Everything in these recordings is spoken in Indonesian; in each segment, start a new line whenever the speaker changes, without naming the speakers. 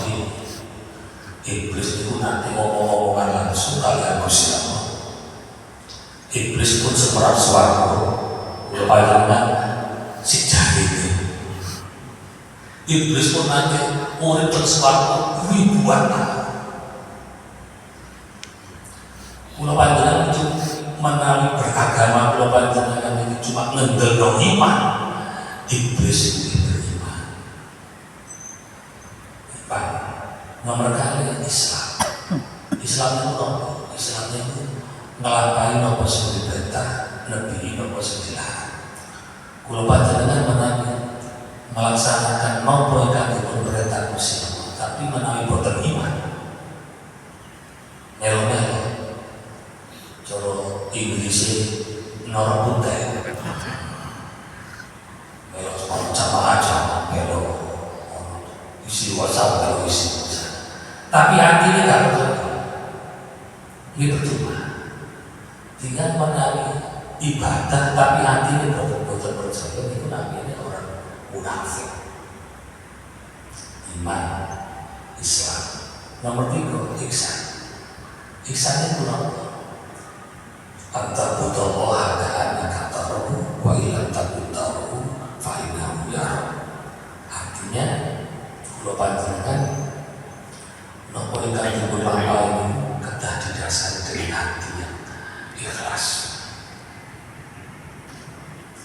begini, iblis itu nanti ngomong-ngomongan langsung kalian Gusti Allah. Iblis pun semerat swarga, lupakan si jahil. Iblis pun nanti urip teng swarga ribuan tahun. Kula panjenengan itu menawi beragama, kula panjenengan ini cuma ngendelno iman. Iblis itu beriman. Nomor kali Islam. Islam itu apa? Islam itu ngelampahi apa sing diperintah, nebi apa sing dilarang. Kula panjenengan menawi melaksanakan napa ingkang dipun perintah Gusti Allah, tapi menawi boten iman. Melo-melo cara Inggris nora putih. Melo sama aja, melo isi WhatsApp, melo isi WhatsApp. Tapi hatinya gak betul. Ini percuma. Tinggal menawi ibadah tapi hatinya betul-betul percaya, itu namanya orang munafik. Iman, Islam. Nomor 3, ihsan. Ihsan itu apa? Anta budallaha ka'annaka tarahu wa illam takun tarahu fa innahu yarah. Artinya kula panjenengan napa ingkang dipun lampahi kedah didasari dari hati yang ikhlas.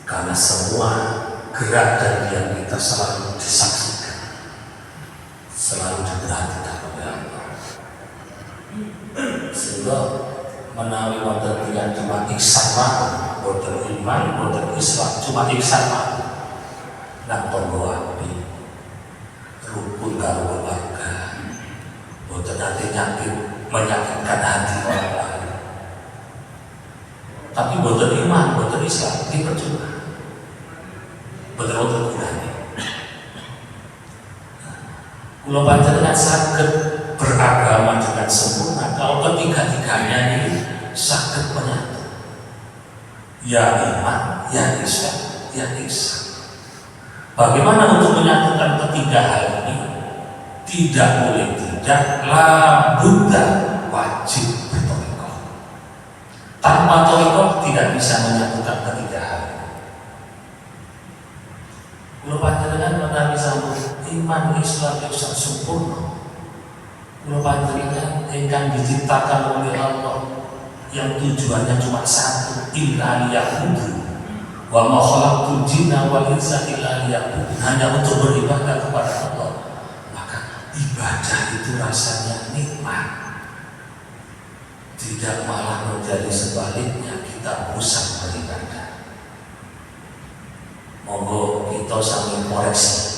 Karena semua gerak dan diam kita selalu disaksikan, selalu diperhatikan oleh Allah. Sehingga menawi wonten tiyang cuma ihsan mawon, boten iman, boten Islam, cuma ihsan mawon. Nang tangga api, rukun karo keluarga, boten ate menyakitkan hati orang lain. Tapi boten iman, boten Islam, ini percuma. Boten gunanya. Kula panjenengan saged beragama dengan sempurna kalau ketiga-tiganya ini sakit menyatu. Ya iman, ya Islam, ya ihsan. Bagaimana untuk menyatukan ketiga hal ini? Tidak boleh tidak, la budda, wajib bertorikoh. Tanpa torikoh tidak bisa menyatukan ketiga hal ini. Kula panjenengan menawi sampun iman, Islam, ihsan sempurna. Kula panjenengan ingkang diciptakan oleh Allah yang tujuannya cuma satu, illa liya'budu wa ma khalaqtul jinna wal insa illa liya'budun, hanya untuk beribadah kepada Allah. Maka ibadah itu rasanya nikmat, tidak malah menjadi sebaliknya kita bosan beribadah. Monggo kita sambil koreksi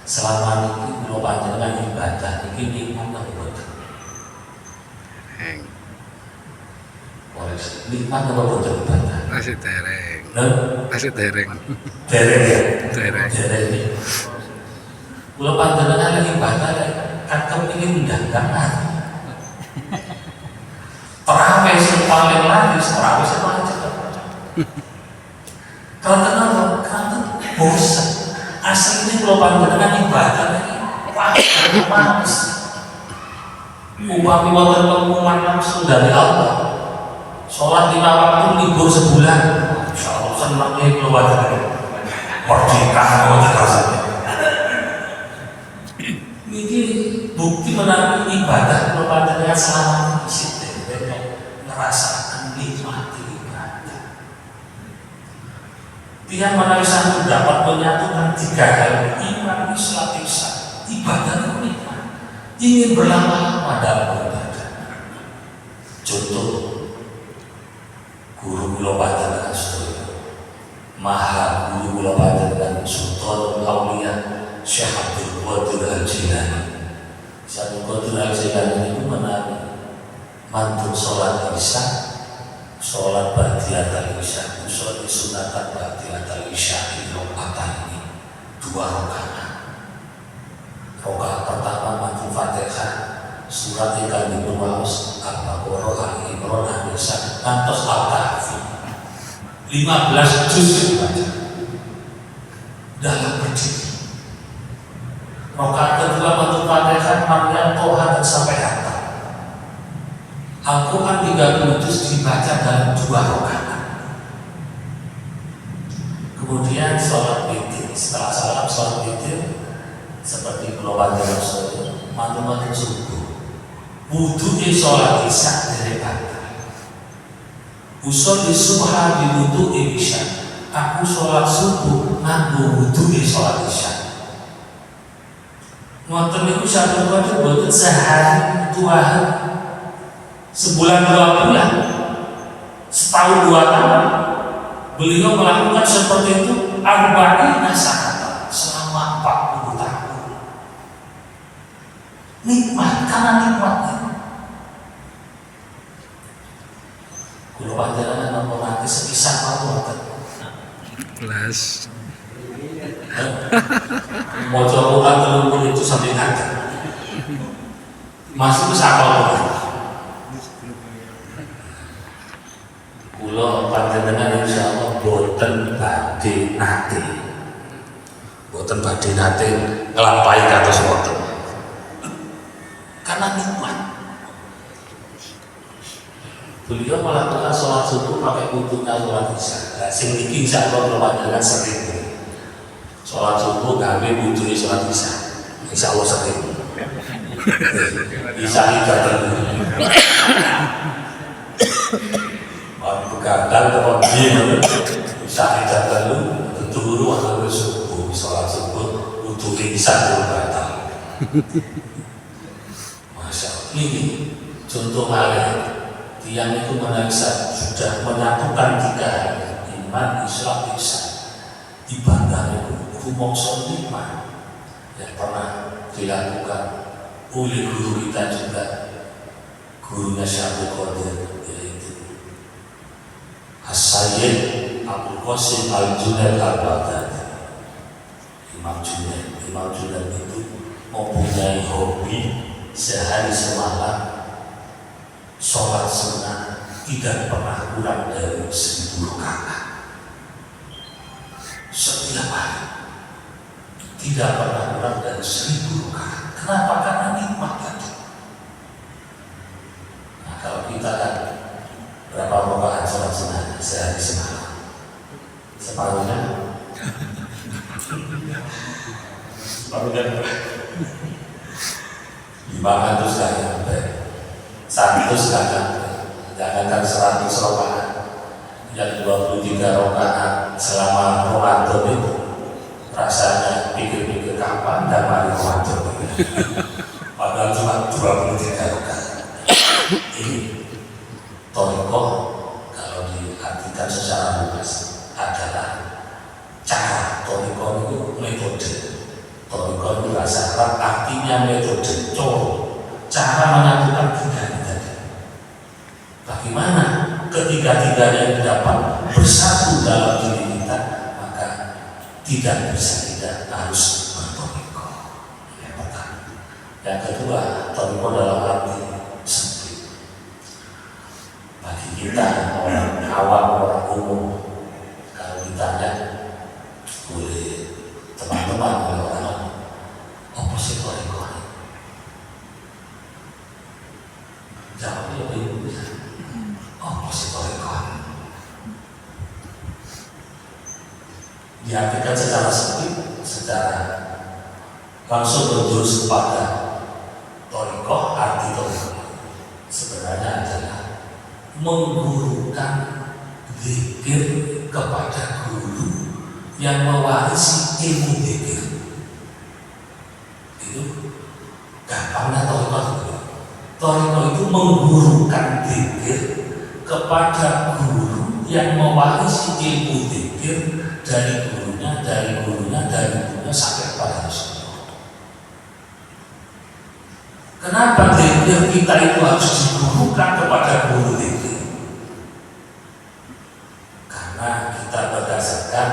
selama ini kula panjenengan ibadah iki nikmat apa boten? Nikmat apa boten ibadah?
Masih dereng.
Masih
dereng.
Dereng ya?
Dereng.
Kula panjenengan ibadah kan kepingin ndangkang hati. Terawih sing paling laris, terawih sing paling cepet. Kalau kenapa? Karena bosan. Aslinya kalau panjenengan ibadah ini panas. Upami wonten pengumuman langsung dari Allah. Sholat 5 waktu libur sebulan. Insyaallah senangnya kalau panjenengan. Merdeka wonten rasanya. Ini bukti menawi ibadah kalau panjenengan selama ini merasakan nikmati ibadah. Tiang menawi satu dapat menyatukan tiga hal, iman, Islam, ihsan. Ibadah itu nikmat. Ingin berlama-lama dalam ibadah. Contoh, guru kula panjenengan sedaya, maha guru kula panjenengan Sultan Aulia Syekh Abdul Qadir Al-Jilani. Syekh Abdul Qadir Al-Jilani itu menawi mantun sholat isya, sholat ba'diyatal isya, sholat sunatan ba'diyatal isya di rakaat ini 2 rakaat. Rakaat pertama mantun Fatihah, surat yang dibawas Al-Baqarah, Al-Imran, An-Nisa, ngantos Al-Kahfi. 15 juz dibaca dalam berdiri. Rakaat kedua mantun Fatihah, Maryam, Toha, dan sampai hatam. Al-Quran 30 juz dibaca dalam 2 rakaat. Kemudian sholat witir, setelah salam sholat witir seperti pulau dalam sholat mati subuh. Wudu'e sholat isya dari batal. Usul di subha di wudu'e isya. Aku sholat subuh nganggo wudu'e sholat isya. Ngoten niku satu waktu boten sehari 2 hari, sebulan 2 bulan, setahun 2 tahun. Beliau melakukan seperti itu arba'ina sanatan selama 40 tahun. Nikmat, karena nikmatnya. Kulo panjenengan napa nanti sepisah mawon.
Kelas.
Maca Quran 30 itu sampai ngaji. Masuk ke sakal. Kulo panjenengan insyaallah boten badhe nate. Boten badhe nate nglampahi kados wonten. Karena nikmat. Beliau melakukan sholat subuh pakai wudunya sholat isya. Nah, sing iki insyaallah kulo panjenengan sering. Sholat subuh gawe wudunya sholat isya. Insyaallah sering. Isya ibadah. Gagal kalau dia bisa tidak lalu turu atau subuh sholat subuh untuk bisa batal. Masya Allah, ini contoh halnya tiang itu menangisa sudah menyatukan 3 hal: iman, Islam, ihsan. Ibadah itu rumongso 5 yang pernah dilakukan oleh guru kita juga, gurunya Syekh Qadir, As-Sayyid Abdul Qasim Al-Junaid Al-Baghdadi. Imam Junaid itu mempunyai hobi sehari semalam sholat sunnah tidak pernah kurang dari 1000 rakaat setiap hari, tidak pernah kurang dari 1000 rakaat. Kenapa? Karena nikmat tadi. Nah, kalau kita kan berapa rakaat sholat sunnah sehari semalam? Separuhnya? Separuhnya 500 lah yang baik, 100 lah yang jangankan 100 rakaat, yang 23 rakaat selama Ramadan itu rasanya pikir-pikir kapan dan mari Ramadan. Padahal cuma 23 rakaat. Ini thariqah kalau diartikan secara luas adalah cara. Thariqah itu metode. Thariqah itu bahasa Arab artinya metode, cara menyatukan 3 ini tadi. Bagaimana ketiga-tiganya dapat bersatu dalam diri kita, maka tidak bisa tidak harus berthariqah. Yang pertama. Yang kedua, thariqah dalam arti sempit. Bagi kita orang awam, orang umum, kalau ditanya oleh teman-teman, oleh orang, apa sih thariqah? Jawabnya lebih bisa. Apa sih thariqah? Diartikan secara sempit, secara langsung berjurus kepada thariqah. Arti thariqah sebenarnya adalah menggurukan zikir kepada guru yang mewarisi ilmu zikir. Itu gampangnya thariqah. Thariqah itu menggurukan zikir kepada guru yang mewarisi ilmu zikir dari gurunya sampai pada Rasulullah. Kenapa zikir kita itu harus digurukan kepada guru zikir? Karena kita berdasarkan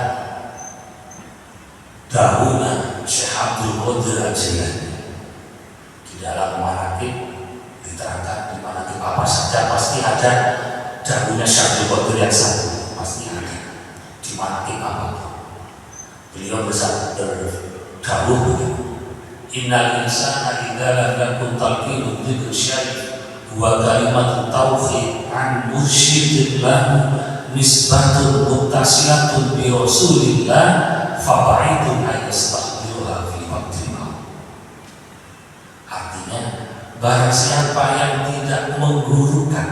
dahulunya Syekh Abdul Qadir Al-Jilani di dalam Manaqib diterangkan di Manaqib apa saja pasti ada dahulunya Syekh Abdul Qadir yang satu, pasti ada di Manaqib apa. Beliau berdahulu Innal insana idza lam yakun talqinu dzikr syarif wa kalimatut tauhid an mursyidin lahu nisbatun muttasilatun bi rasulillah fa ba'idun ayastahdiruha fi waqtil maut. Artinya, barang siapa yang tidak menggurukan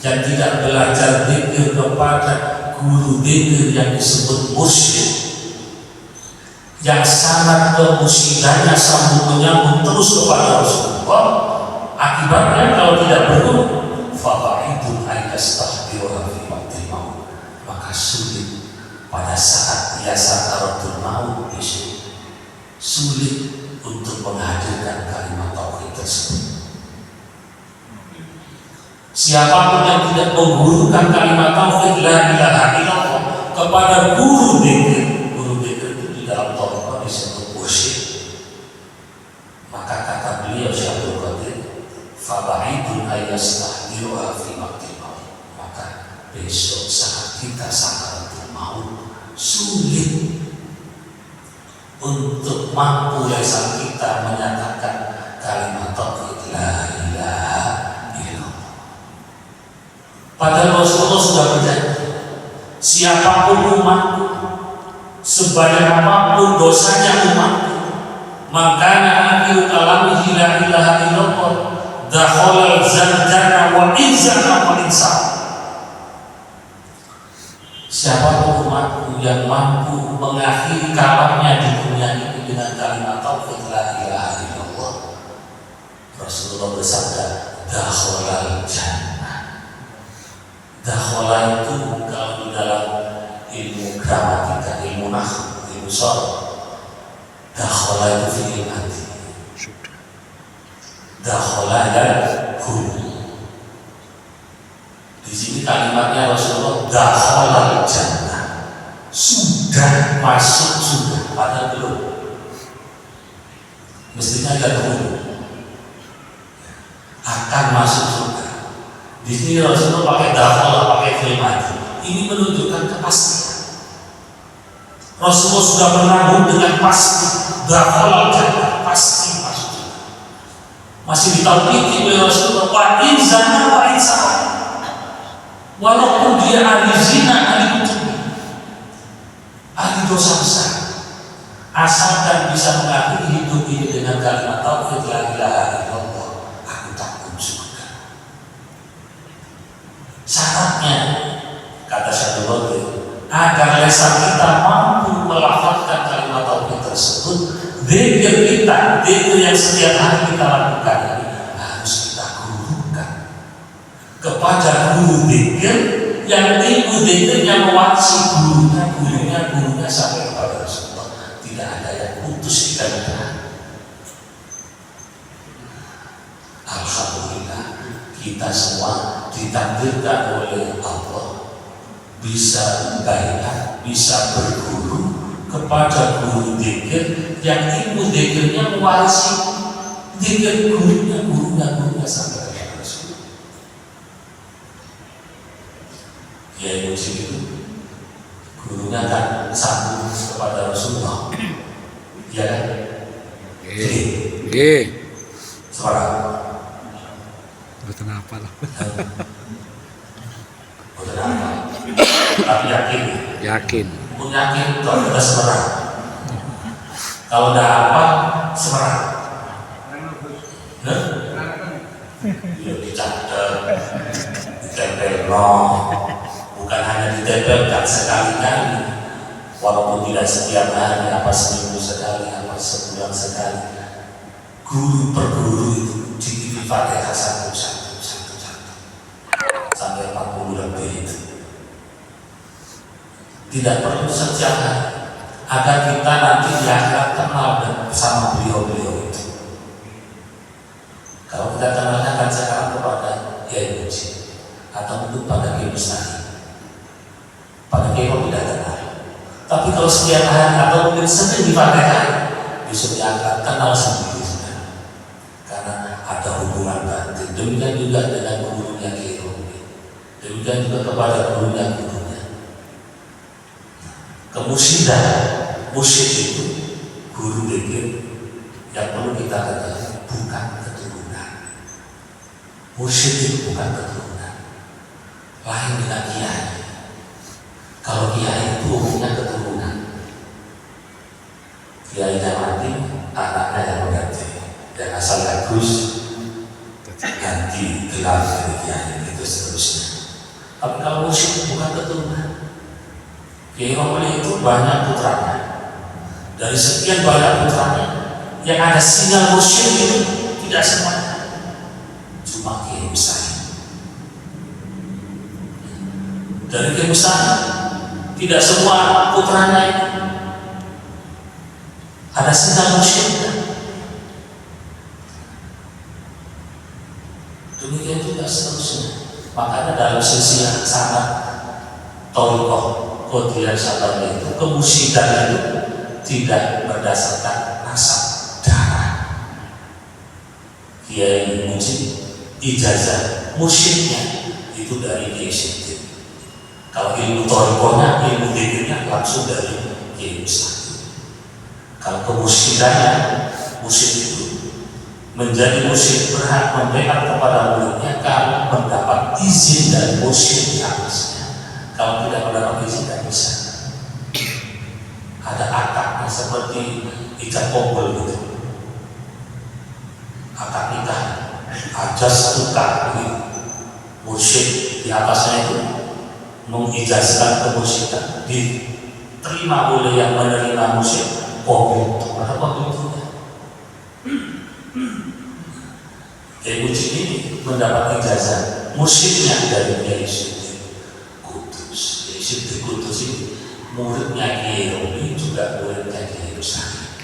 dan tidak belajar dzikir kepada guru dzikir yang disebut mursyid, yang sangat kemusyidahnya sambung menyambung terus kepada Rasulullah, akibatnya kalau tidak berguru, fawaidun ayastahdiruha fi waqtil maut, maka sulit pada saat ia sakaratul maut besok, sulit untuk menghadirkan kalimat tauhid tersebut. Siapapun yang tidak menggurukan kalimat tauhid la ilaha illallah kepada guru dzikir itu di dalam tauhid disebut mursyid, maka kata beliau Syaikhul Qadir, fabaidun ayastahdiruha fi waqtil maut, maka besok saat kita sakaratul maut sulit untuk mampu lisan kita menyatakan kalimat tauhid la ilaha illallah. Padahal Rasulullah sudah berjanji, siapapun umatku, sebanyak apapun dosanya umatku, maka akhiru kalamihi la ilaha illallah dakhalal jannah wa izana wa insan. Siapapun umatku yang mampu mengakhiri kalamnya di dunia ini dengan kalimat tauhid la ilaha illallah, Rasulullah bersabda dakhalal jannah. Dakhala itu kalau di dalam ilmu gramatika, ilmu nahwu, ilmu sharaf, dakhala itu fi'il madi. Dakhala hum. Di sini kalimatnya Rasulullah dakhala jannah, sudah masuk sudah, padahal belum. Mestinya ada hum, akan masuk surga. Di sini Rasulullah pakai dakhala, pakai fi'il madi. Ini menunjukkan kepastian. Rasulullah sudah menanggung dengan pasti dakhala jannah, pasti masuk surga. Masih ditauhidi oleh Rasulullah wa inzana wa insan. Walaupun dia ahli zina, ahli kutub, ahli dosa besar, asalkan bisa mengakhiri hidup ini dengan kalimat tauhid la ilaha illallah, aku takut surga. Syaratnya, kata Syaikhul Qadir, agar lisan kita mampu melafazkan kalimat tauhid tersebut, dzikir kita, dzikir yang setiap hari kita lakukan ini harus kita gurukan kepada guru dzikir yang ilmu dzikirnya mewarisi gurunya sampai kepada Rasulullah. Tidak ada yang putus di tengah. Alhamdulillah, kita semua ditakdirkan oleh Allah bisa baiat, bisa berguru kepada guru dzikir yang ilmu dzikirnya mewarisi dzikir gurunya sampai kepada Rasulullah. Ya musik itu gurunya kan sambung kepada Rasulullah, ya kan? Suara
betul apa lah?
Betul apa? Tapi yakin pun yakin kalau kita semerah, kalau udah apa semerah, dicatat, ditempel, bukan hanya ditempelkan sekali-kali, walaupun tidak setiap hari, apa seminggu sekali, apa sebulan sekali. Guru per guru itu di Fatihah satu sampai 40 lebih itu. Tidak perlu setiap hari, agar kita nanti di akhirat kenal bersama beliau-beliau itu. Kalau kita kenalnya kan sekarang kepada Kiai Muji atau mungkin pada Kiai Mustahil, pada Kiai tidak kenal. Tapi kalau setiap hari atau mungkin sering di Fatihah, besok di akhirat kenal sendiri sudah, karena ada hubungan batin. Demikian juga dengan gurunya Kiai Romi, demikian juga kepada gurunya. Kemusyidah, musyid itu guru dzikir yang perlu kita ketahui bukan keturunan. Mursyid itu bukan keturunan, lain dengan kiai. Kalau kiai itu umumnya keturunan, kiainya mati, anaknya yang mengganti, yang asal bagus ganti gelar dari kiai, itu seterusnya. Tapi kalau mursyid bukan keturunan, Kiai Romli itu banyak putranya. Dari sekian banyak putranya, yang ada sinyal mursyid itu tidak semuanya, cuma Kiai besar. Dari Kiai besar tidak semua putranya itu ada sinyal mursyid. Demikian juga seterusnya. Makanya dalam sisi yang sangat Thariqah Qadiriyah Syadzaliyah itu kemursyidan itu tidak berdasarkan nasab darah. Kiai Mujib ijazah mursyidnya itu dari Kiai Siddiq. Kalau ilmu Thariqahnya, ilmu fikihnya langsung dari Kiai Mustaqim. Kalau kemursyidannya, mursyid itu menjadi mursyid berhak memberikan kepada muridnya kalau mendapat izin dari mursyid di atasnya. Kalau tidak mendapat izin tidak bisa. Ada akadnya seperti ijab kabul gitu, akad nikah, ajas tukar gitu. Mursyid di atasnya itu mengijazkan kemursyidan, diterima oleh yang menerima mursyid, kabul. Ada kabul itu. Kiai Mujib ini mendapat ijazah mursyidnya dari Kiai Siddiq Kudus. Kiai Siddiq Kudus ini muridnya Kiai Romli, juga muridnya Kiai Mustaqim.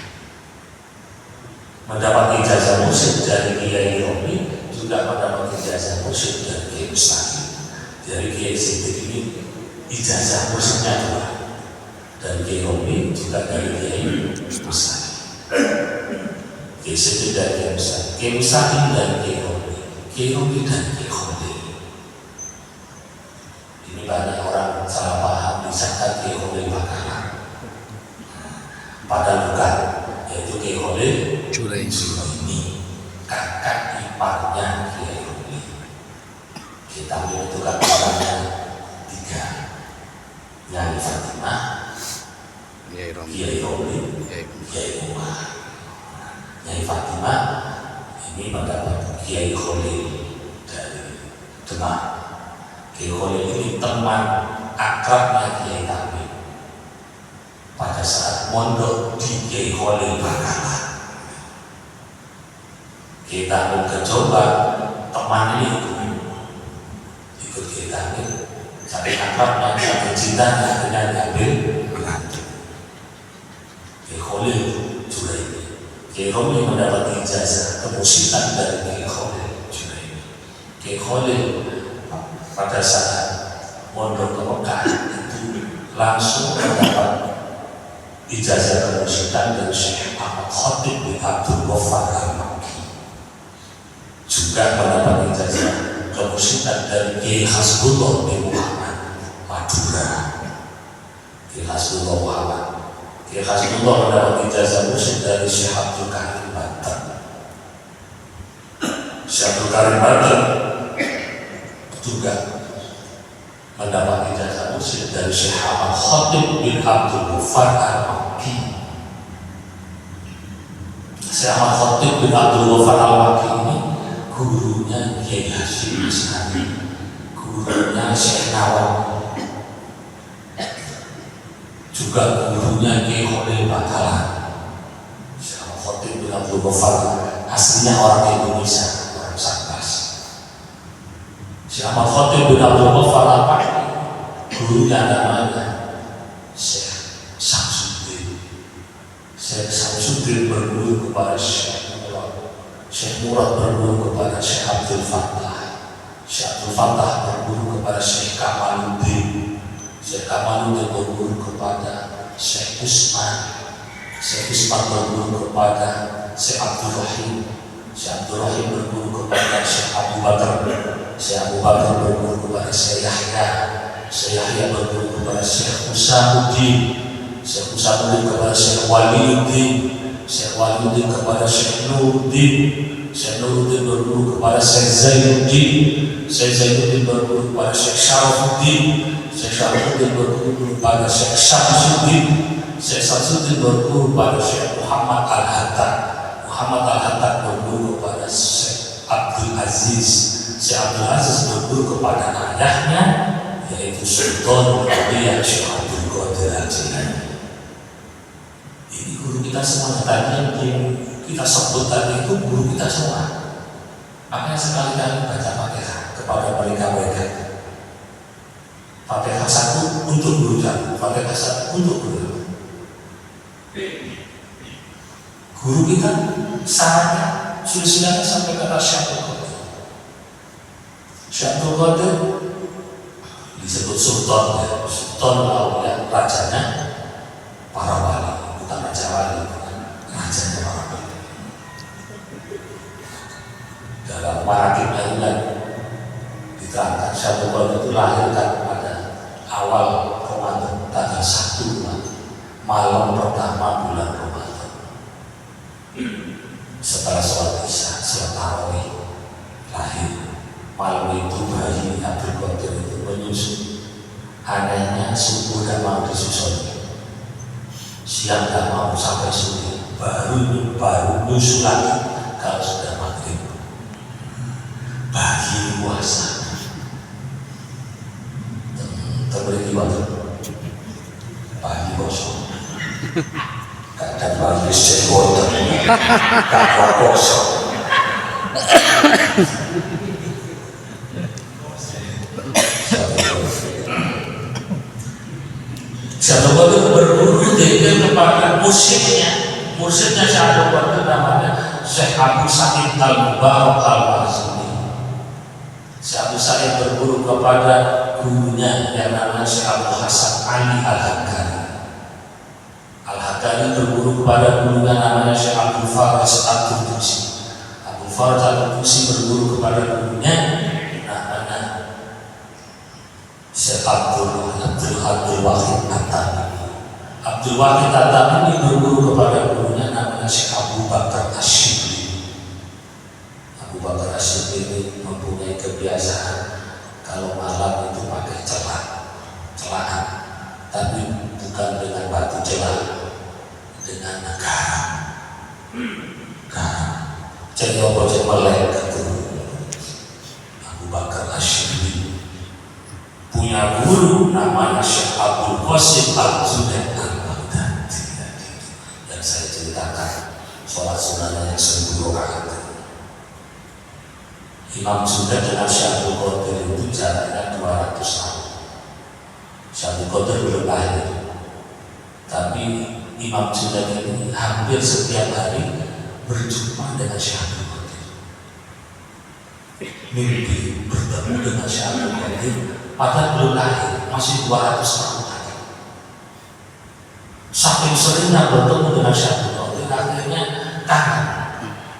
Mendapat ijazah mursyid dari Kiai Romli, juga mendapat ijazah mursyid dari Kiai Mustaqim. Dari Kiai Siddiq ini ijazah mursyidnya dua, dari Kiai Romli juga dari Kiai Mustaqim. Kiai Siddiq dan Kiai Mustaqim, Kiai Mustaqim dan Kiai Romli, Kiai Romli dan Kiai Khalil. Ini banyak orang salah paham, disangka Kiai Khalil bakalan, padahal bukan, yaitu Kiai Khalil Juraini, kakak iparnya Kiai Romli. Kita ambil itu kakaknya tiga, Nyai Fatimah, Kiai Romli, Kiai Umar. Nyai Fatimah ini mendapat Kiai Khalil dari Demak. Kiai Khalil ini teman akrabnya Kiai Tamim pada saat mondok di Kiai Khalil Bakalan. Kiai Tamim ke Jombang, teman ini ikut Kiai Tamim, sampai akrabnya, sampai cintanya dengan diambil menantu. Kiai Khalil Juraini. Kiai Romli mendapat ijazah kemursyidan dari Kiai Khalil Juraini. Kiai Khalil pada saat mondok ke Mekah itu langsung mendapat ijazah kemursyidan dari Syekh Ahmad Khatib bin Abdul Ghaffar Al-Makki. Juga mendapat ijazah kemursyidan dari Kiai Hasbullah bin Muhammad Madura. Kiai Hasbullah Muhammad. Kiai Hasbullah mendapat ijazah mursyid dari Syekh Abdul Karim Banten. Syekh Abdul Karim Banten juga mendapat ijazah mursyid dari Syekh Ahmad Khatib bin Abdul Ghaffar Al-Makki. Syekh Ahmad Khatib bin Abdul Ghaffar Al-Makki ini gurunya Kiai Hasyim Asy'ari, gurunya Syekh Nawawi, juga gurunya Kiai Khalil Bakalan. Syekh Khatib bin Abdul Ghaffar aslinya orang Indonesia, orang Sambas. Syekh Khatib bin Abdul Ghaffar Al-Makki gurunya namanya Syekh Samsuddin. Syekh Samsuddin berguru kepada Syekh Murad. Syekh Murad berguru kepada Syekh Abdul Fattah. Syekh Abdul Fattah berguru kepada Syekh Kamaluddin. Syekh Kamaluddin berguru kepada Syekh Usman. Syekh Usman berguru kepada Syekh Abdul Rahim. Syekh Abdul Rahim berguru kepada Syekh Abu Bakar. Syekh Abu Bakar berguru kepada Syekh Yahya. Syekh Yahya berguru kepada Syekh Husamuddin. Syekh Husamuddin kepada Syekh Waliuddin. Syekh Waliuddin kepada Syekh Nuruddin, Syekh Nuruddin berguru kepada Syekh Zainuddin, Syekh Zainuddin berguru kepada Syekh Syarafuddin, Syekh Syarafuddin berguru kepada Syekh Syamsuddin, Syekh Syamsuddin berguru kepada Syekh Muhammad Al-Hattad, Muhammad Al-Hattad berguru kepada Syekh Abdul Aziz, Syekh Abdul Aziz berguru kepada ayahnya yaitu Sultan Rabi'ah Syekh Abdul Qadir Al-Jilani. Ini guru kita semua, tadi yang kita sebut tadi itu guru kita semua. Makanya sekali-kali baca Fatihah kepada mereka. Fatihah satu untuk guru kita, Fatihah satu untuk guru. Guru kita syaratnya silsilahnya sampai kata Syekh Abdul Qadir. Syekh Abdul Qadir disebut Sultan, ya. Sultan Aulia, rajanya para wali. Raja wali, raja para wali. Dalam Maratib Ayunan diterangkan Syekh Abdul itu lahirkan pada awal Ramadan tanggal 1 malam pertama bulan Ramadan. Setelah sholat isya, sholat tarawih, lahir. Malam itu bayi Abdul Qadir itu menyusu. Anehnya subuh dan mau disusun. Siang tak mau sampai sore, baru nyusul lagi kalau sudah maghrib. Bagi puasa terberi waktu bagi kosong kadang bagi sekota kakak kosong. Syekh Abdul Qadir berguru kepada mursyidnya Syekh Abdul Qadir namanya Syekh Abu Sa'id Al-Mubarak Al-Marzuni. Syekh Abu Sa'id berguru kepada gurunya yang namanya Syekh Abu Hasan Ali Al-Haqqani. Al-Haqqani berguru kepada gurunya namanya Syekh Abdul Faris Al-Qudusi. Abdul Faris Al-Qudusi berguru kepada gurunya namanya Syekh Abdul Wahid At-Tamimi. Abdul Wahid At-Tamimi berguru kepada gurunya namanya Syekh Abu Bakar Asyibli. Abu Bakar Asyibli ini mempunyai kebiasaan kalau malam itu pakai celaan, tapi bukan dengan batu celah, dengan garam. Jadi apa sih melek itu? Abu Bakar Asyibli punya guru namanya Syekh Abdul Qasim Al-Junaid Al-Baghdadi yang saya ceritakan sholat sunahnya yang 1000 rakaat. Imam Junaid dengan Syekh Abdul Qadir itu jaraknya 200 tahun. Syekh Abdul Qadir belum lahir, tapi Imam Junaid ini hampir setiap hari berjumpa dengan Syekh Abdul Qadir, mimpi bertemu dengan Syekh Abdul Qadir. Padahal belum lahir, masih 200 tahun lagi. Saking seringnya bertemu dengan Syekh Abdul Qadir, akhirnya kangen,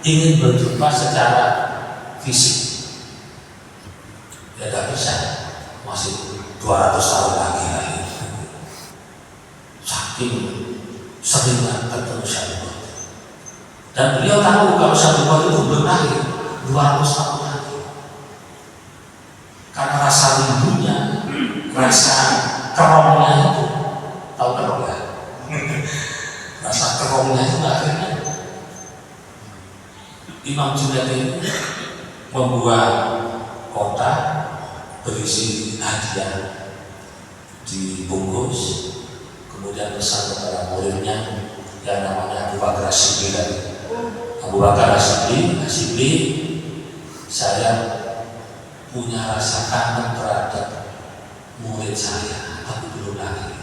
ingin berjumpa secara fisik. Ya tidak bisa, masih 200 tahun lagi lahir. Saking seringnya bertemu Syekh Abdul Qadir. Dan beliau tahu kalau Syekh Abdul Qadir itu belum lahir, 200 tahun lagi. Karena rasa rindunya, rasa kerongnya itu, tahu kerong ya? Rasa kerongnya itu akhirnya Imam Junaid ini membuat kotak berisi hadiah dibungkus, kemudian pesan kepada muridnya yang namanya Abu Bakar Asyibli tadi. Abu Bakar Asyibli, saya punya rasa kangen terhadap murid saya, tapi belum lahir.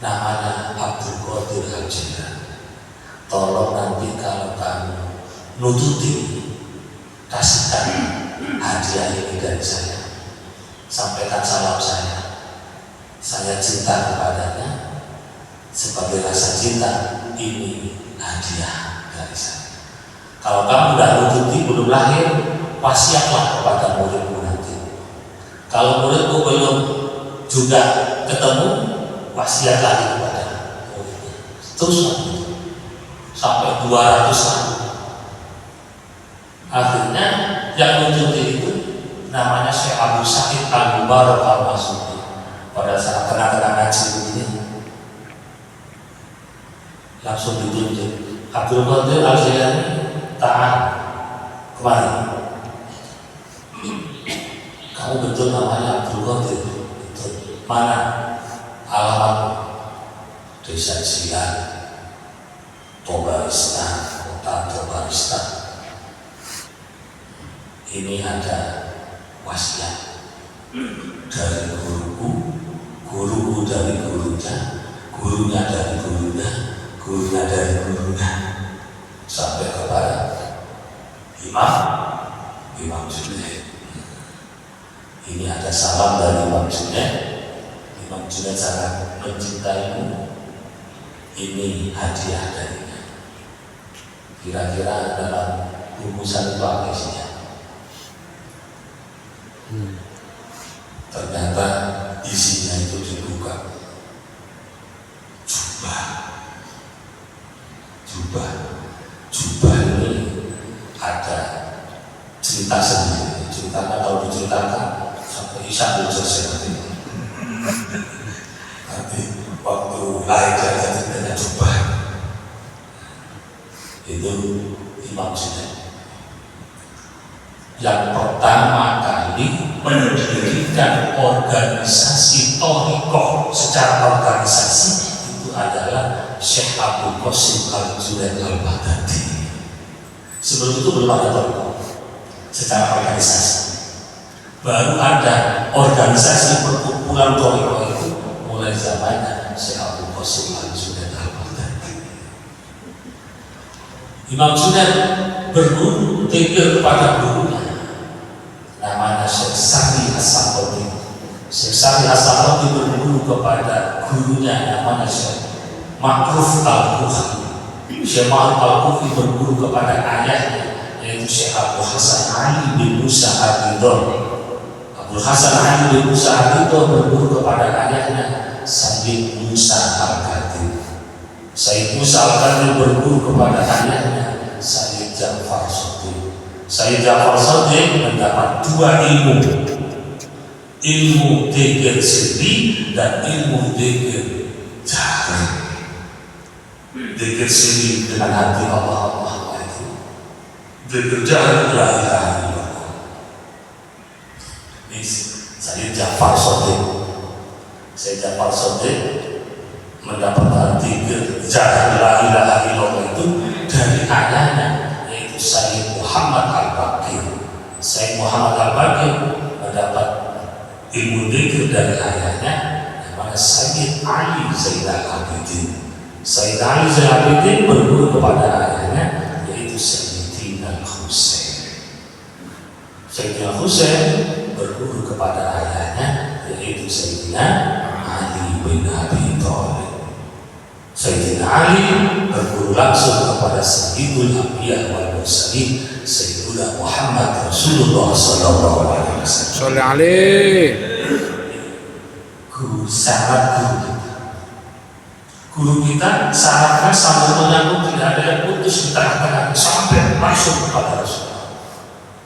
Namanya Abdul Qadir Al-Jilani. Tolong nanti kalau kamu nututi, kasihkan hadiah ini dari saya. Sampaikan salam saya. Saya cinta kepadanya. Sebagai rasa cinta, ini hadiah dari saya. Kalau kamu udah nututi belum lahir, wasiatlah kepada muridmu nanti. Kalau muridmu belum juga ketemu, wasiat lagi kepada muridnya. Teruslah. sampai 200 tahun. Akhirnya yang mencuti itu namanya Syekh Abu Sa'id Al-Mubarak Al-Masudi. Pada saat kena-kena ngaji begini langsung ditunjuk, Abdul Qadir Al-Jilani taat kemari. Kamu betul namanya Abdul Qadir? Betul. Mana alamat? Desa Jilan, Tobaristan, kota Tobaristan. Ini ada wasiat dari guruku dari gurunya, gurunya dari gurunya, gurunya dari gurunya, sampai kepada Imam Junaid. Ini ada salam dari Imam Junaid. Imam Junaid sangat mencintaimu. Ini hadiah darinya. Kira-kira dalam bungkusan itu apa isinya? Ternyata isinya itu dibuka jubah ini ada cerita sendiri. Ceritanya kalau diceritakan sampai Isya belum selesai nanti waktu lahir dari ceritanya jubah itu Imam Junaid yang pertama kali mendirikan organisasi thariqah secara organisasi itu adalah Syekh Abdul Qasim Al-Junaid Al-Baghdadi. Sebelum itu belum ada thariqah secara organisasi. Baru ada organisasi perkumpulan thariqah itu mulai zamannya Syekh Abdul Qasim Al-Junaid Al-Baghdadi. Imam Junaid berguru tikir kepada gurunya namanya Syekh Sari As-Sakoti. Syekh Sari As-Sakoti berguru kepada gurunya namanya Syekh Ma'ruf Al-Kufi. Syekh Ma'ruf Al-Kufi berguru kepada ayahnya yaitu Syekh Abu Hasan Ali bin Musa Al-Ridho. Abu Hasan Ali bin Musa Al-Ridho berguru kepada ayahnya Sayyid Musa Al-Qadir. Sayyid Musa Al-Qadir berguru kepada ayahnya Sayyid Ja'far Shadiq. Sayyid Ja'far Shadiq mendapat dua ilmu dzikir sirri dan ilmu dzikir jahri. Dzikir sirri dengan hati Allah itu, dzikir jahri la ilaha illallah. Ini Sayyid Ja'far Shadiq. Sayyid Ja'far Shadiq mendapatkan dzikir jahri la ilaha illallah itu dari ayahnya yaitu Sayyid Muhammad Al-Baqir. Sayyid Muhammad Al-Baqir mendapat ilmu dzikir dari ayahnya namanya Sayyid Ali Zainal Abidin. Sayyid Ali Zainal Abidin berguru kepada ayahnya yaitu Sayyidina Husain. Sayyidina Husain berguru kepada ayahnya yaitu Sayyidina Ali bin Abi Thalib. Sayyidina Ali berguru langsung kepada Sayyidul Anbiya wal Mursalin Sayyidina Muhammad Rasulullah sallallahu alaihi wasallam.
Sholli alaihi.
Guru syarat guru kita syaratnya sambung menyambung, tidak ada yang putus di tengah-tengah sampai masuk kepada Rasulullah.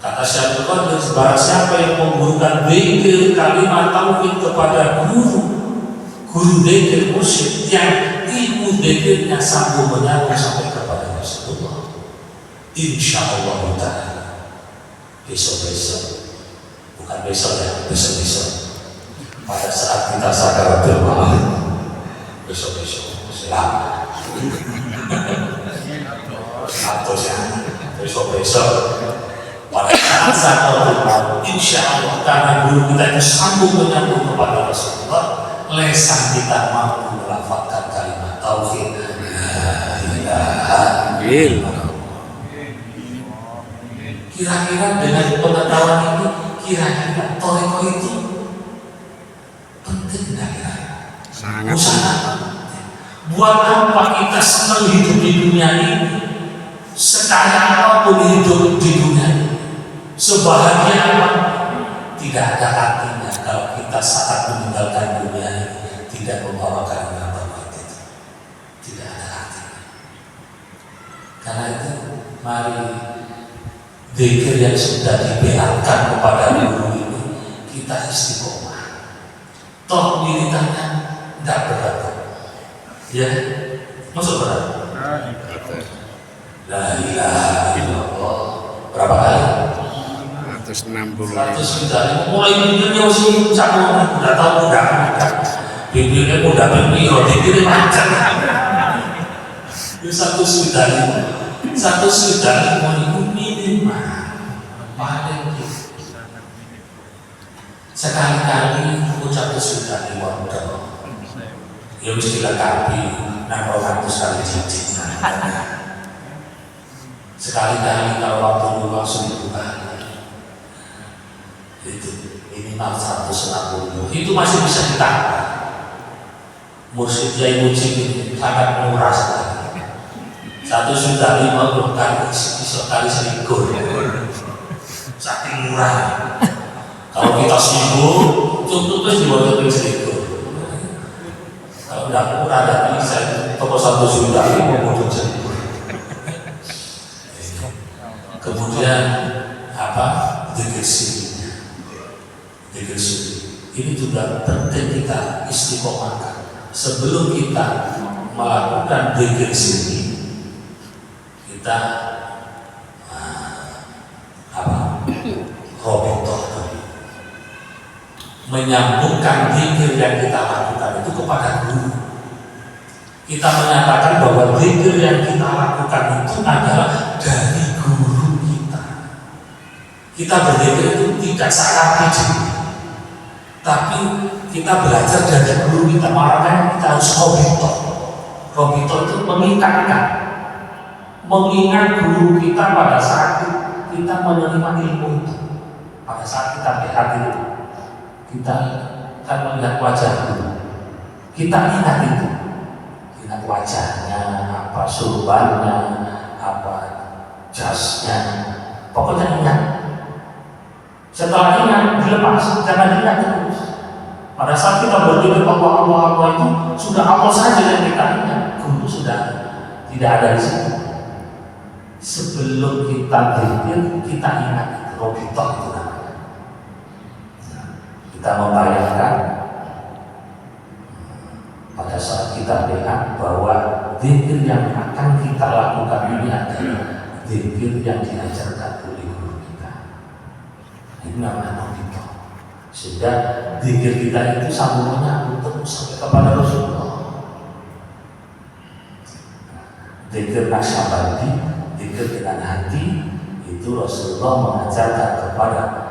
Kata Syaikhul Qadir, barang siapa yang menggunakan dzikir kalimat tauhid kepada guru dzikir mursyid yang ilmu dzikirnya sambung menyambung sampai kepada Rasulullah, insyaallah ta'ala besok-besok, bukan besok ya, besok-besok pada saat kita sakaratul maut, besok-besok selamat atau besok-besok pada saat sakaratul maut, insyaallah karena guru kita itu sambung menyambung kepada Rasulullah, lesan kita mampu melafalkan kalimat tauhid la ilaha illallah. Kira-kira dengan pengetahuan ini, kira-kira thariqah itu penting nggak kira-kira?
Sangat.
Buat apa kita senang hidup di dunia ini? Sekaya apapun hidup di dunia ini, sebahagia apa? Tidak ada artinya kalau kita saat meninggalkan dunia ini tidak membawa kalimat tauhid itu. Tidak ada artinya. Karena itu mari zikir yang sudah dibeatkan kepada guru ini kita istiqomah. Toh wiridannya tidak berat, ya, masuk berat. La ilaha illallah berapa kali?
160.
100 kali. Mulai bibirnya sih sama udah tahu udah bibirnya udah bibir macam. Itu 100 kali mau itu minimal paling sekali-kali ucap kesudahan wadah ya mesti dilengkapi 600 kali cincin sekali-kali kalau waktu dulu langsung dibuka itu minimal 160 itu masih bisa ditambah. Mursyid Yai Mujib ini sangat murah sekali 150 kali sekali selingkuh saking murah. Kalau kita sibuk cukup terus dibuat selingkuh. Kalau tidak murah tidak bisa toko 1 juta mau butuh selingkuh. Kemudian apa? Zikir sirri ini juga penting kita istiqomahkan. Sebelum kita melakukan zikir sirri kita robotoh menyambungkan zikir yang kita lakukan itu kepada guru. Kita menyatakan bahwa zikir yang kita lakukan itu adalah dari guru kita. Kita berzikir itu tidak salah diri, tapi kita belajar dari guru kita. Makanya kita harus robotoh. Robotoh itu mengingat guru kita pada saat kita menerima ilmu itu. Pada saat kita hadir kita akan melihat wajah guru. Kita ingat itu, ingat wajahnya, apa surbannya, apa jasnya, pokoknya ingat. Setelah ingat dilepas, jangan ingat terus. Pada saat kita berzikir Allah itu sudah Allah saja yang kita ingat. Guru sudah tidak ada di situ. Sebelum kita berzikir kita ingat itu, robotoh itu namanya. Kita membayangkan pada saat kita lihat bahwa zikir yang akan kita lakukan ini adalah zikir yang diajarkan oleh guru kita. Ini namanya robotoh. Sehingga zikir kita itu sambungannya untuk sampai kepada Rasulullah. Zikir Naqsyabandi, zikir dengan hati itu Rasulullah mengajarkan kepada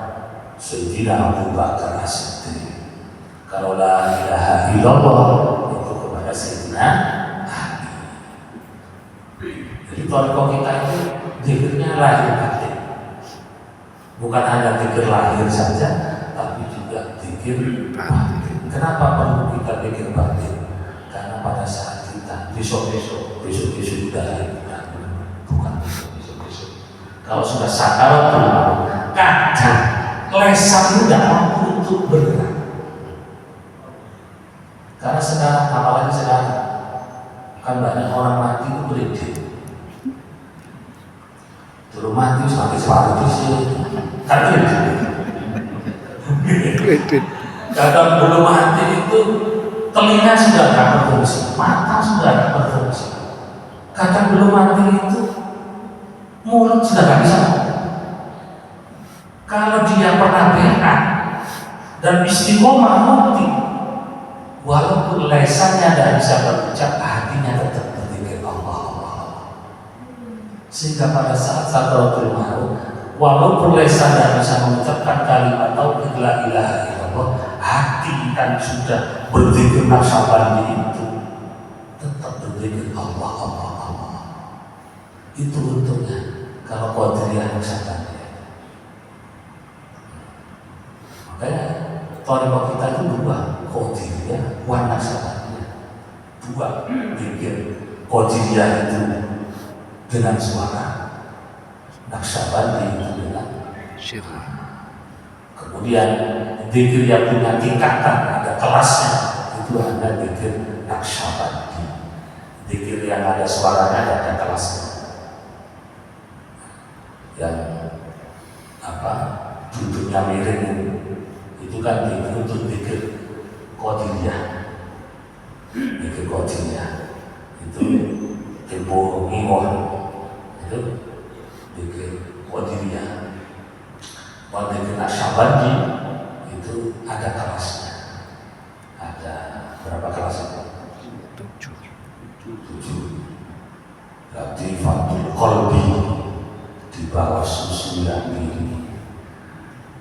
Sayyidina Abu Bakar As-Siddiq. Kalau la ilaha illallah itu kepada Sayyidina Ali. Jadi kalau kita itu zikirnya lahir batin, bukan hanya zikir lahir saja, tapi juga zikir batin. Kenapa perlu kita zikir batin? Karena pada saat kita besok sudah lahir bukan besok. Kalau sudah sadar kadang lesan tidak mampu untuk bergerak. Karena sekarang, apalagi sekarang kan banyak orang mati itu beredit. Turun mati semakin separuh di sini. Kan beredit. Kadang belum mati itu telinga sudah tidak berfungsi, mata sudah tidak berfungsi. Kadang belum mati itu mulut sudah tidak bisa. Kalau dia pernah berat dan istiqomah mati, walaupun lesannya tidak bisa berucap, hatinya tetap berzikir Allah. Sehingga pada saat sakaratul maut, walaupun lesan tidak bisa mengucapkan kalimat tauhid la ilaha illallah, hati kan sudah berzikir Naqsyabandi itu tetap berzikir Allah. Itu untungnya kalau Qadiriyah Naqsyabandi. Makanya thariqah kita itu dua, Qadiriyah wa Naqsyabandiyah. Dua zikir, Qadiriyah itu dengan suara, Naqsyabandi itu dengan
syirah.
Kemudian zikir yang punya tingkatan, ada kelasnya, itu ada zikir Naqsyabandi. Zikir yang ada suaranya ada kelasnya. yang duduknya miring itu kan dituntut dikir kodiyah itu tempo ngimon itu dikir kodiyah. Kalau dikir Nasyabandi itu ada kelasnya, ada berapa kelasnya? 7. Latifatul Qalbi di bawah susu yang ini,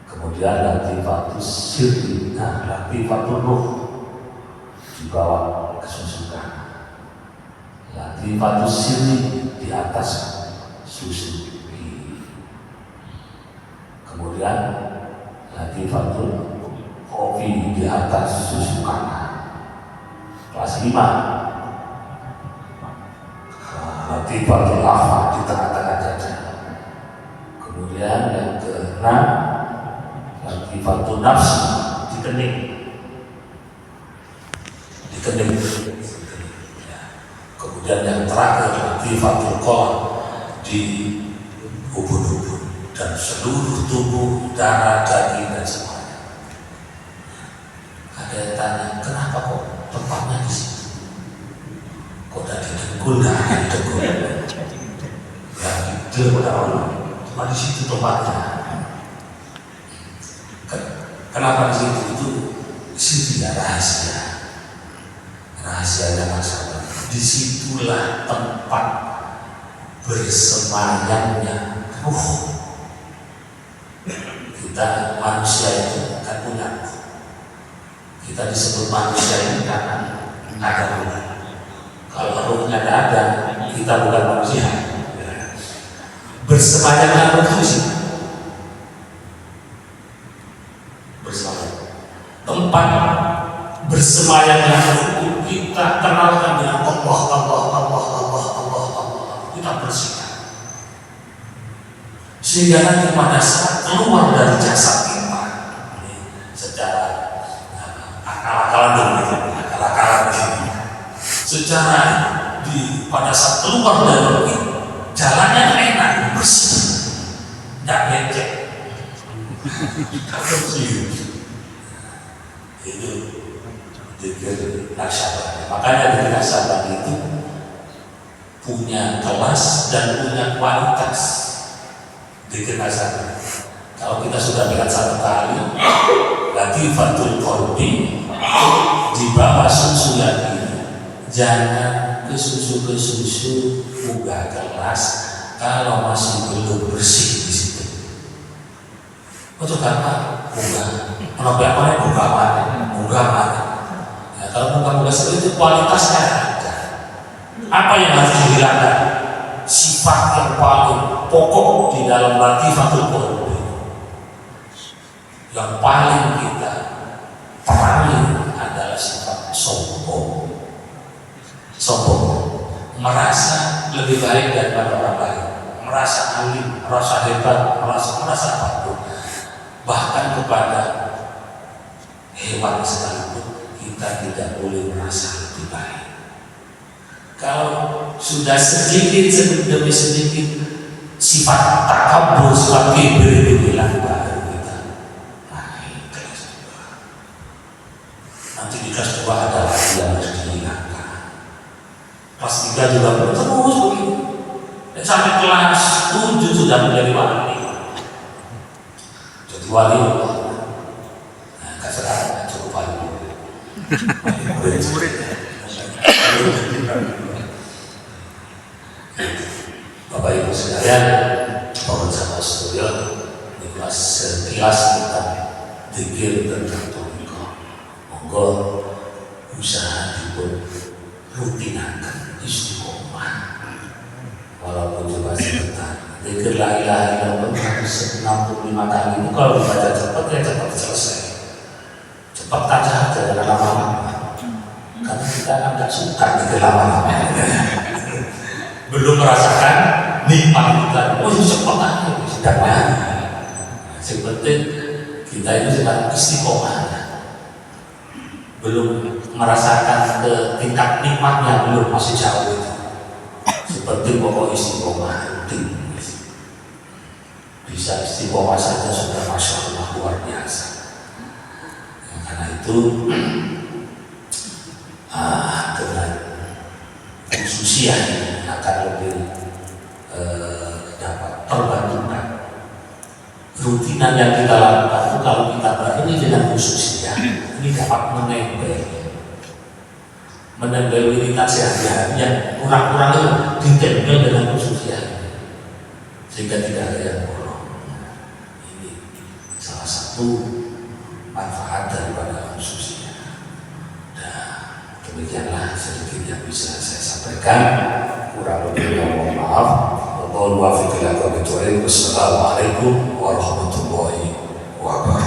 kemudian Latifatul Sirri, Latifatul Ruh di bawah kesusukan, Latifatul Sirri di atas susu ini, kemudian Latifatul Kopi di atas susu kanan. Kelas 5 Latifatul Afa di tengah-tengah dada. Kemudian yang ke-6 Latifatul Nafsi di kening. Kemudian yang terakhir Latifatul Qalb di ubun-ubun dan seluruh tubuh, darah, daging dan semuanya. Ada yang tanya, kenapa kok tempatnya di situ? Kok dari dengkul dan dengkul? Ya gitu orang, cuma di situ tempatnya. Kenapa di situ? Di situ ya rahasianya masalah. Disitulah tempat bersemayamnya ruh. Kita manusia itu kan punya. Kita disebut manusia ini karena ada ruh. Kalau ruhnya tidak ada, kita bukan manusia. Bersemayamnya ruh itu sih. Bersemayam. Tempat bersemayamnya ruh kita kenalkan dengan Allah. Kita bersihkan. Sehingga nanti pada saat keluar dari jasad kita, secara akal-akalan secara pada saat keluar dari jalannya enak, bersih, tidak lecet, bersih. Itu dikir Nasyabandi. Makanya dikir Nasyabandi itu punya kelas dan punya kualitas. Dikir Nasyabandi. Kalau kita sudah lihat satu kali, Latifatul Qalbi di bawah susu yang ini, jangan ke susu buka kelas kalau masih belum bersih di situ. Untuk apa? Buka mana? Ya, kalau buka seperti itu kualitasnya ada. Apa yang harus dihilangkan? Sifat yang paling pokok di dalam Latifatul Qalbi, yang paling kita perangi adalah sifat sombong, merasa lebih baik daripada orang lain, merasa alim, merasa hebat, merasa apapun, bahkan kepada hewan sekalipun kita tidak boleh merasa lebih baik. Kalau sudah sedikit demi sedikit sifat takabur, sifat kibir dibilang baru kita naik kelas 2. Nanti di kelas 2 ada lagi yang harus dihilangkan. Kelas 3 juga terus begitu. Dan sampai kelas 7 sudah menjadi wali. Jadi wali Allah. Nah, sekarang cukup wali. Murid. Bapak Ibu sekalian, pemirsa sekalian, ini kelas sekilas tentang zikir tentang Toriko. Monggo usaha dipun rutinakan istiqomah, walaupun cuma sebentar. Zikir la ilaha illallah 165 kali itu kalau dibaca cepat ya cepat selesai. Cepat aja jangan lama-lama. Karena kita kan tidak suka zikir lama-lama. Belum merasakan nikmat kita, cepat aja, sedang mana? Yang penting kita itu sedang istiqomah, belum merasakan ke tingkat nikmatnya, belum, masih jauh itu. Seperti pokok istiqomah, bisa istiqomah saja sudah masya Allah luar biasa. Ya, karena itu dengan khususnya ini akan lebih dapat terbantukan. Rutinan yang kita lakukan itu kalau kita ini dengan khususnya ini dapat menempel wiritan sehari-hari yang kurang-kurang itu ditempel dengan khususnya sehingga tidak ada yang bolong. Ini salah satu manfaat daripada khususnya. Dan demikianlah sedikit yang bisa saya sampaikan. Kurang lebih mohon maaf. Wassalamualaikum warahmatullahi wabarakatuh.